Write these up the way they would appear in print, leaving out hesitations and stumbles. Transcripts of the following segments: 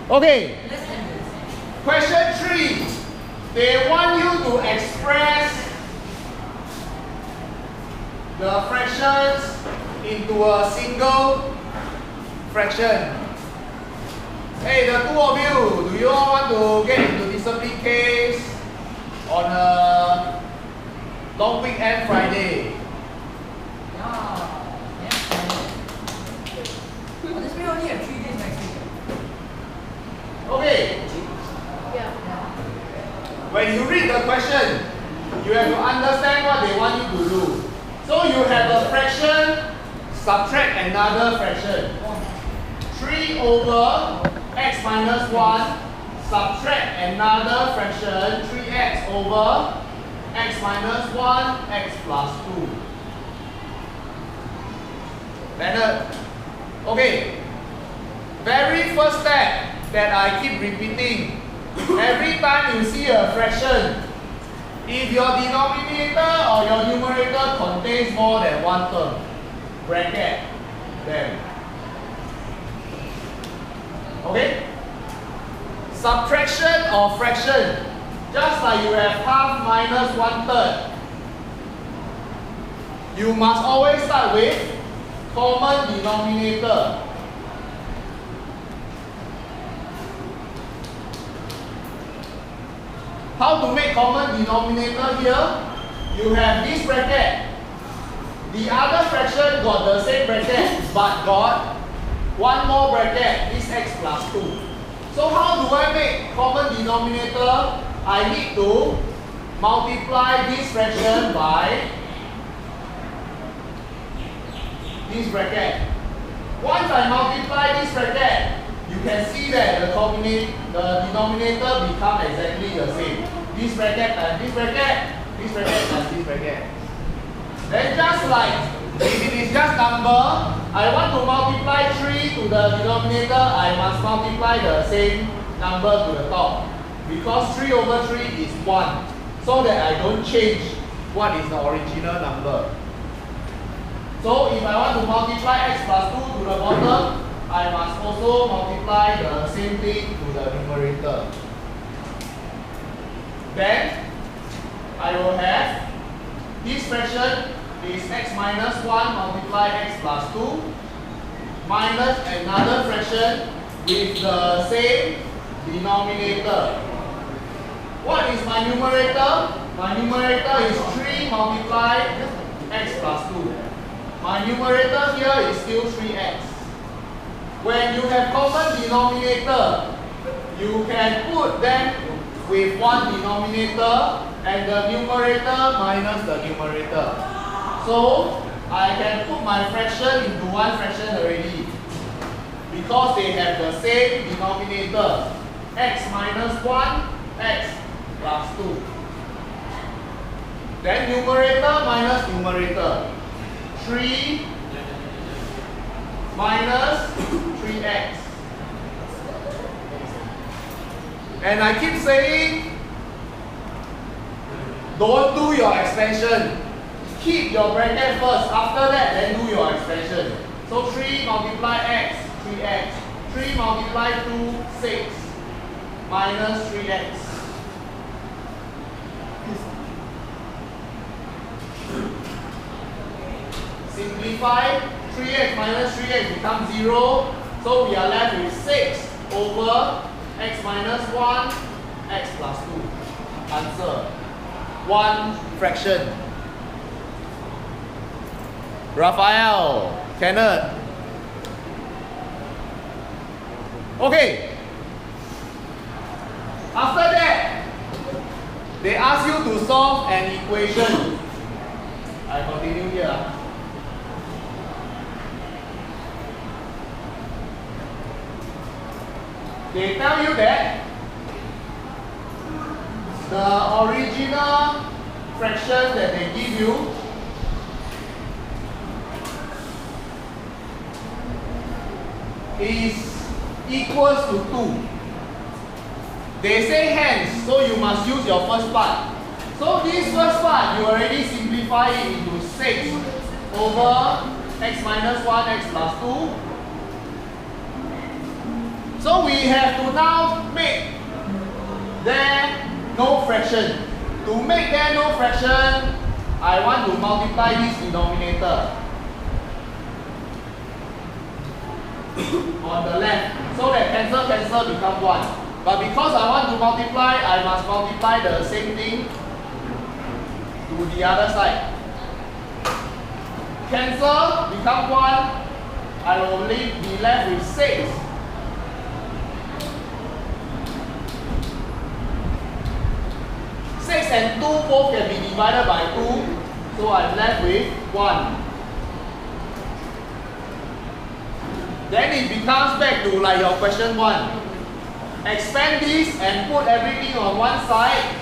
Okay. Question 3. They want you to express the fractions into a single fraction. Hey, the two of you, do you all want to get into discipline case on a long weekend Friday? This may only have 3 days next week. Okay. Yeah. When you read the question, you have to understand what they want you to do. So you have a fraction, subtract another fraction. 3 over x minus 1, subtract another fraction, 3x over x minus 1, x plus 2. Leonard. Okay. Very first step that I keep repeating. Every time you see a fraction, if your denominator or your numerator contains more than one term, bracket them. Okay? Subtraction or fraction, just like you have half minus 1/3, you must always start with common denominator. How to make common denominator here? You have this bracket. The other fraction got the same bracket, but got one more bracket, this x plus 2. So how do I make common denominator? I need to multiply this fraction by this bracket. Once I multiply this bracket, you can see that the denominator becomes exactly the same. This bracket times this bracket, this bracket times this bracket. Then just like if it is just number, I want to multiply 3 to the denominator, I must multiply the same number to the top. Because 3 over 3 is 1. So that I don't change what is the original number. So if I want to multiply x plus 2 to the bottom, I must also multiply the same thing to the numerator. Then I will have this fraction is x minus 1 multiply x plus 2 minus another fraction with the same denominator. What is my numerator? My numerator is 3 multiply x plus 2. My numerator here is still 3x. When you have common denominator, you can put them with one denominator and the numerator minus the numerator. So I can put my fraction into one fraction already because they have the same denominator, x minus 1, x plus 2. Then numerator minus numerator, 3 minus 3x. And I keep saying, don't do your expansion. Keep your bracket first. After that, then do your expansion. So 3 multiply x, 3x. 3 multiply 2, 6. Minus 3x. Simplify. 3x minus 3x becomes 0. So we are left with 6 over x minus 1, x plus 2. Answer. One fraction. Raphael, Kenneth. Okay. After that, they ask you to solve an equation. I continue here. They tell you that the original fraction that they give you is equals to 2. They say hence, so you must use your first part. So this first part, you already simplify it into 6 over x minus 1, x plus 2 So we have to now make there no fraction. To make there no fraction, I want to multiply this denominator on the left, so that cancel become 1. But because I want to multiply, I must multiply the same thing to the other side. Cancel become 1. I will be left with 6. And 2 both can be divided by 2, so I'm left with 1. Then it becomes back to like your question 1. Expand this and put everything on one side.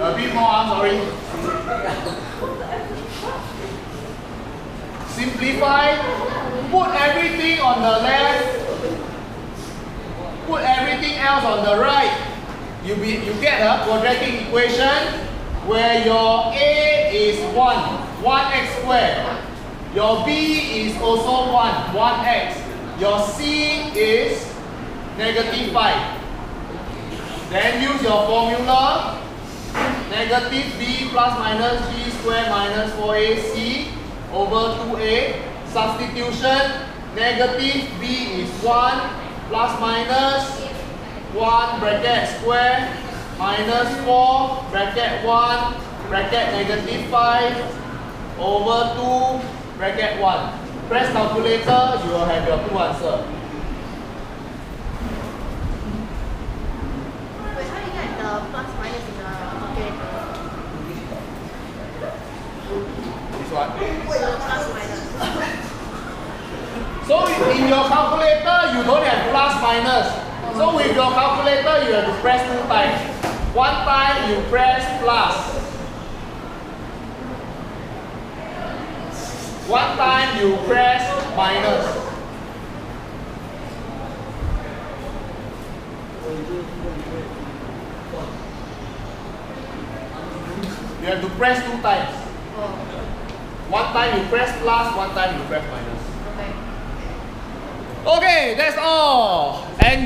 A bit more, I'm sorry. Simplify. Put everything on the left. Put everything else on the right. You get a quadratic equation where your A is 1x squared. Your B is also 1x. Your C is -5. Then use your formula. Negative b plus minus b square minus 4ac over 2a. Substitution. Negative b is 1 plus minus 1 bracket square minus 4 bracket 1 bracket -5 over 2 bracket 1. Press calculator, you will have your 2 answer. Wait, how do you get the plus minus in the calculator? This one. Plus minus. So in your calculator, you don't have plus minus. So with your calculator, you have to press 2 times. One time you press plus. One time you press minus. You have to press 2 times. Oh. One time you press plus, one time you press minus. Okay. Okay, that's all. And